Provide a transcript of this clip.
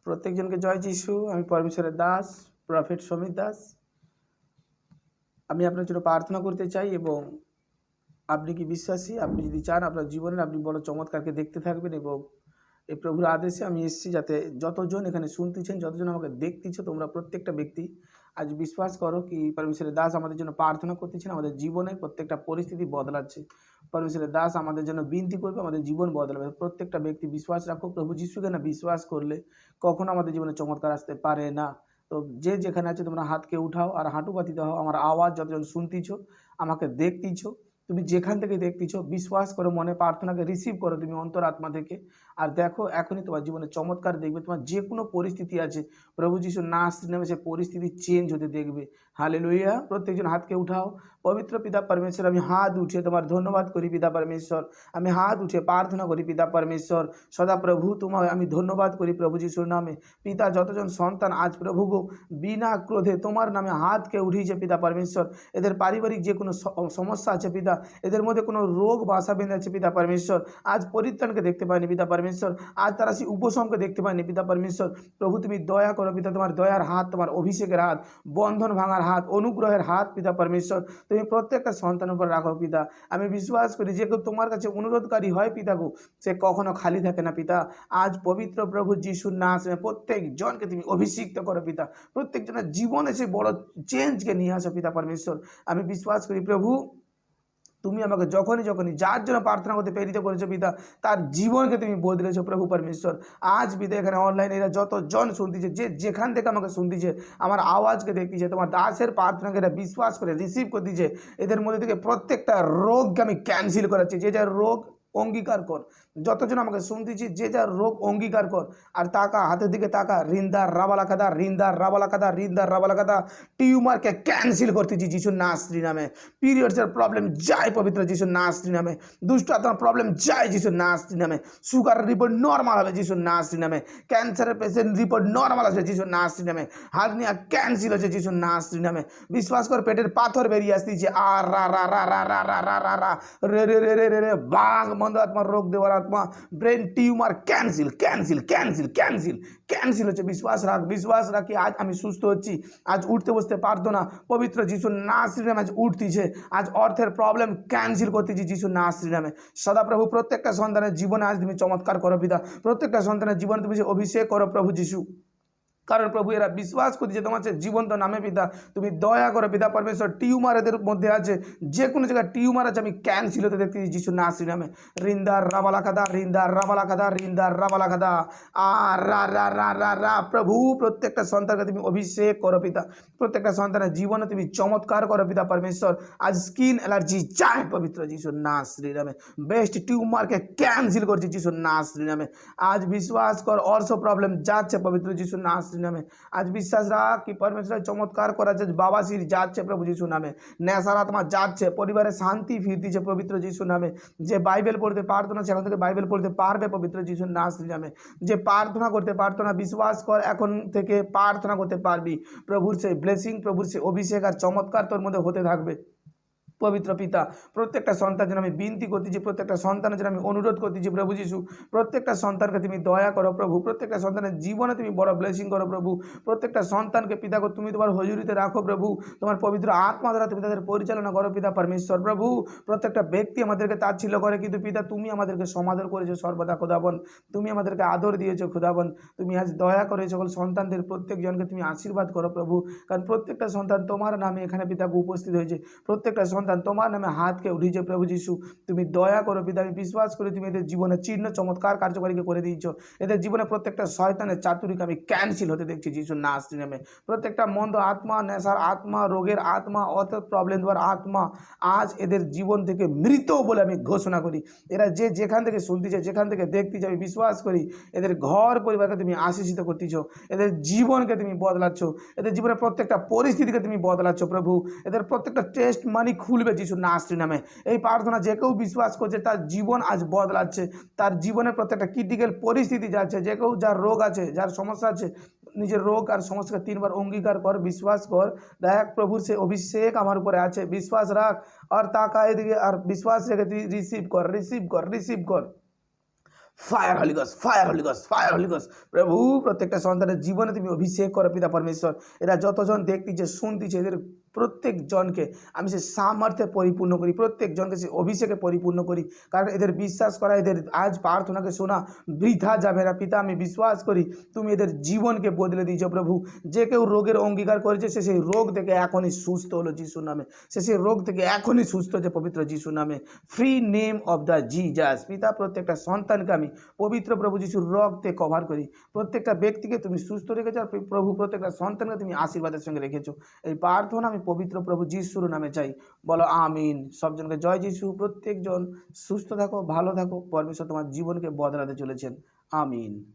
প্রত্যেকজনকে জয় যিশু। আমি পরমেশ্বরের দাস প্রফেট সমীর দাস। আমি আপনার জন্য প্রার্থনা করতে চাই এবং আপনি কি বিশ্বাসী? আপনি যদি চান আপনার জীবনে আপনি বড় চমৎকারকে দেখতে থাকবেন এবং এই প্রভুর আদেশে আমি এসেছি যাতে যতজন এখানে শুনতেছেন, যতজন আমাকে দেখতেছো, তোমরা প্রত্যেকটা ব্যক্তি আজ বিশ্বাস করো কি পরমেশ্বরের দাস আমাদের জন্য প্রার্থনা করতেছেন। আমাদের জীবনে প্রত্যেকটা পরিস্থিতি বদলাচ্ছে। পরমেশ্বরের দাস আমাদের জন্য বিনতি করবে, আমাদের জীবন বদলাবে। প্রত্যেকটা ব্যক্তি বিশ্বাস রাখো, প্রভু যিশুকে না বিশ্বাস করলে কখনো আমাদের জীবনে চমৎকার আসতে পারে না। তো যে যেখানে আছে তোমরা হাতকে উঠাও আর হাঁটু পাতিতে হও। আমার আওয়াজ যতজন শুনতেছো, আমাকে দেখতেছো, তুমি যেখান থেকে দেখতেছো, বিশ্বাস করো, মনে প্রার্থনাকে রিসিভ করো তুমি অন্তরাত্মা থেকে। আর দেখো এখনই তোমার জীবনে চমৎকার দেখবে। তোমার যে কোনো পরিস্থিতি আছে, প্রভু যিশুর নাম নেমে সে পরিস্থিতি চেঞ্জ হতে দেখবে। হালেলুয়া। প্রত্যেকজন হাতকে উঠাও। পবিত্র পিতা পরমেশ্বর, আমি হাত উঠে তোমার ধন্যবাদ করি পিতা পরমেশ্বর। আমি হাত উঠে প্রার্থনা করি পিতা পরমেশ্বর। সদা প্রভু তোমায় আমি ধন্যবাদ করি প্রভু যিশুর নামে। পিতা যতজন সন্তান আজ প্রভু গো বিনা ক্রোধে তোমার নামে হাতকে উঠিয়েছে পিতা পরমেশ্বর, এদের পারিবারিক যে কোনো সমস্যা আছে পিতা, এদের মধ্যে কোনো রোগ বাসা বেঁধেছে পিতা পরমেশ্বর, আজ পরিত্রাণকে দেখতে পায়নি পিতা পরমেশ্বর, আজ তারা সেই উপশমকে দেখতে পায়নি পিতা পরমেশ্বর। প্রভু তুমি দয়া করো পিতা, তোমার দয়ার হাত, তোমার অভিষেকের হাত, বন্ধন ভাঙার হাত, অনুগ্রহের হাত পিতা পরমেশ্বর তুমি প্রত্যেকটা সন্তানের উপর রাখো পিতা। আমি বিশ্বাস করি যে কেউ তোমার কাছে অনুরোধকারী হয় পিতা গো, সে কখনো খালি থাকে না পিতা। আজ পবিত্র প্রভু যিশুর নামে প্রত্যেক জনকে তুমি অভিষিক্ত করো পিতা। প্রত্যেকজনের জীবনে সে বড় চেঞ্জকে নিয়ে আসো পিতা পরমেশ্বর। আমি বিশ্বাস করি প্রভু তুমি আমাকে যখনই যার জন্য প্রার্থনা করতে প্রেরিত করেছো পিতা, তার জীবনকে তুমি বদলেছো প্রভু পরমেশ্বর। আজ পিতা এখানে অনলাইনে এরা যতজন শুনতেছে, যে যেখান থেকে আমাকে শুনতেছে, আমার আওয়াজকে দেখতেছে, তোমার দাসের প্রার্থনাকে এরা বিশ্বাস করে রিসিভ করতেছে, এদের মধ্যে থেকে প্রত্যেকটা রোগকে আমি ক্যান্সেল করাচ্ছি। যে যার রোগ অঙ্গীকার কর, যতজন আমাকে শুনতেছি যে যার রোগ অঙ্গীকার কর। আর তাকা, হাতের দিকে তাকা, রিন্দার রাবালাকাদা, রিন্দার রাবালাকাদা, রিন্দার রাবালাকাদা। টিউমারকে ক্যান্সেল করতেছি যিশুর নাসরি নামে। পিরিয়ডসের প্রবলেম যায় পবিত্র যিশুর নাসরি নামে। দুষ্ট আত্মার প্রবলেম যায় যিশুর নাসরি নামে। সুগারের রিপোর্ট নর্মাল হবে যিশুর নাসরি নামে। ক্যান্সারের পেশেন্ট রিপোর্ট নর্মাল আসবে যিশুর নাসরি নামে। হার্নিয়া ক্যান্সেল হচ্ছে যিশুর নাসরি নামে। বিশ্বাস কর, পেটের পাথর বেরিয়ে আসতেছে। আর রা রা রা রা রা রা রা রা রা রে রে রে রে রে রে বাঘ মন্দ আত্মা, রোগ দেওয়ার আত্মা, brain tumour cancel cancel cancel cancel cancel হচ্ছে। বিশ্বাস রাখ, বিশ্বাস রাখি আজ আমি সুস্থ হচ্ছি। আজ উঠতে বসতে পারতো না, পবিত্র যিশুর নাসরি নামে আজ উঠতেছে। আজ অর্থের প্রবলেম ক্যান্সেল করতেছি যিশুর নাসরি নামে। সদাপ্রভু প্রত্যেকটা সন্তানের জীবনে আজ তুমি চমৎকার করো পিতা। প্রত্যেকটা সন্তানের জীবনে তুমি অভিষেক করো প্রভু যিশু। কারণ প্রভু এরা বিশ্বাস করছে তোমার সে জীবন্ত নামে পিতা, তুমি দয়া করো পিতা পরমেশ্বর। টিউমার এদের মধ্যে আছে, যে কোনো জায়গায় টিউমার আছে আমি ক্যান্সেল হতে দেখতেছি যিশু নাসরি নামে। রিন্দার রাবালাকাদা, রিন্দার রাবালাকাদা, রিন্দার রাবালাকাদা। আর রা রা রা রা রা প্রভু প্রত্যেকটা সন্তানকে তুমি অভিষেক করো পিতা। প্রত্যেকটা সন্তানের জীবনে তুমি চমৎকার করো পিতা পরমেশ্বর। আজ স্কিন অ্যালার্জি যায় পবিত্র যিশুর নাসরি নামে। বেস্ট টিউমারকে ক্যান্সেল করছি যিশুর নাসরি নামে। আজ বিশ্বাস কর, অর্থ প্রবলেম যাচ্ছে পবিত্র যিশুর নাসরি নামে। আজ বিশ্বাস রাখ কি পরমেশ্বর চমৎকার করা যাচ্ছে। বাবাসির যাচ্ছে প্রভু যিশু নামে। নেশার আত্মা যাচ্ছে, পরিবারে শান্তি ফিরতিছে পবিত্র যিশু নামে। যে বাইবেল পড়তে পারতো না সেখান থেকে বাইবেল পড়তে পারবে পবিত্র যিশুর নাসরি নামে। যে প্রার্থনা করতে পারতো না, বিশ্বাস কর এখন থেকে প্রার্থনা করতে পারবি। প্রভুর সেই ব্লেসিং, প্রভুর সেই অভিষেক আর চমৎকার তোর মধ্যে হতে থাকবে পবিত্র পিতা। প্রত্যেকটা সন্তান যেন আমি বিনতি করতেছি, প্রত্যেকটা সন্তানের যেন আমি অনুরোধ করতেছি প্রভু যিশু, প্রত্যেকটা সন্তানকে তুমি দয়া করো প্রভু। প্রত্যেকটা সন্তানের জীবনে তুমি বড় ব্লেসিং করো প্রভু। প্রত্যেকটা সন্তানকে পিতা তুমি তোমার হজুরিতে রাখো প্রভু। তোমার পবিত্র আত্মা দ্বারা তুমি তাদের পরিচালনা করো পিতা পরমেশ্বর। প্রভু প্রত্যেকটা ব্যক্তি আমাদেরকে তাচ্ছিল্য করে, কিন্তু পিতা তুমি আমাদেরকে সমাদর করেছো সর্বদা খোদাবন। তুমি আমাদেরকে আদর দিয়েছো খোদাবন। তুমি আজ দয়া করে সকল সন্তানদের প্রত্যেকজনকে তুমি আশীর্বাদ করো প্রভু। কারণ প্রত্যেকটা সন্তান তোমার নামে এখানে পিতাকে উপস্থিত হয়েছে। প্রত্যেকটা সন্তান তোমার নামে হাতকে উঠিয়েছে প্রভু যিশু। তুমি দয়া করো পিতা। আমি বিশ্বাস করি তুমি এদের জীবনে চিহ্ন চমৎকার কার্যকারীকে করে দিয়েছো। এদের জীবনে প্রত্যেকটা শয়তানের চাতুরিকে আমি ক্যান্সেল হতে দেখছি যিশুর নাসরি নামে। প্রত্যেকটা মন্দ আত্মা, নেশার আত্মা, রোগের আত্মা, অর্থ প্রবলেম দেওয়ার আত্মা আজ এদের জীবন থেকে মৃত বলে আমি ঘোষণা করি। এরা যে যেখান থেকে শুনতেছে, যেখান থেকে দেখতেছে, আমি বিশ্বাস করি এদের ঘর পরিবারকে তুমি আশীষিত করতেছো, এদের জীবনকে তুমি বদলাচ্ছ, এদের জীবনের প্রত্যেকটা পরিস্থিতিকে তুমি বদলাচ্ছ প্রভু। এদের প্রত্যেকটা টেস্ট মানি খুলবে যিশুর নাসরি নামে। এই প্রার্থনা যে কেউ বিশ্বাস করছে তার জীবন আজ বদলাচ্ছে। তার জীবনের প্রত্যেকটা ক্রিটিক্যাল পরিস্থিতি যাচ্ছে। যে কেউ যার রোগ আছে, যার সমস্যা আছে, নিজের রোগ আর সমস্যাকে 3 বার অঙ্গীকার কর, বিশ্বাস কর, দেখ প্রভুর সে অভিষেক আমার উপরে আছে। বিশ্বাস রাখ আর তাকা এদিকে আর বিশ্বাস রেখে তুই রিসিভ কর, রিসিভ কর, রিসিভ কর। ফায়ার হলি গস, ফায়ার হলি গস, ফায়ার হলি গস। প্রভু প্রত্যেকটা সন্তানের জীবনে তুমি অভিষেক করো পিতা পরমেশ্বর। এরা যতজন দেখতিছে শুনতিছে এদের প্রত্যেক জনকে আমি সে সামর্থ্যে পরিপূর্ণ করি, প্রত্যেক জনকে সে অভিষেকে পরিপূর্ণ করি। কারণ এদের বিশ্বাস করা, এদের আজ প্রার্থনাকে শোনা বৃথা যাবে না পিতা। আমি বিশ্বাস করি তুমি এদের জীবনকে বদলে দিয়েছো প্রভু। যে কেউ রোগের অঙ্গীকার করেছে সে সেই রোগ থেকে এখনই সুস্থ হলো যিশুর নামে। সে সেই রোগ থেকে এখনই সুস্থ হচ্ছে পবিত্র যিশুর নামে। Free name of the Jesus পিতা, প্রত্যেকটা সন্তানকে আমি পবিত্র প্রভু যিশুর রক্তে কভার করি। প্রত্যেকটা ব্যক্তিকে তুমি সুস্থ রেখেছো আর প্রভু প্রত্যেকটা সন্তানকে তুমি আশীর্বাদের সঙ্গে রেখেছো। এই প্রার্থনা আমি পবিত্র প্রভু যিশুর নামে চাই, বলো আমিন। সবজনকে জয় যিশু। প্রত্যেকজন সুস্থ থাকো, ভালো থাকো, পরমেশ্বর তোমার জীবনকে বদলাতে চলেছেন। আমিন।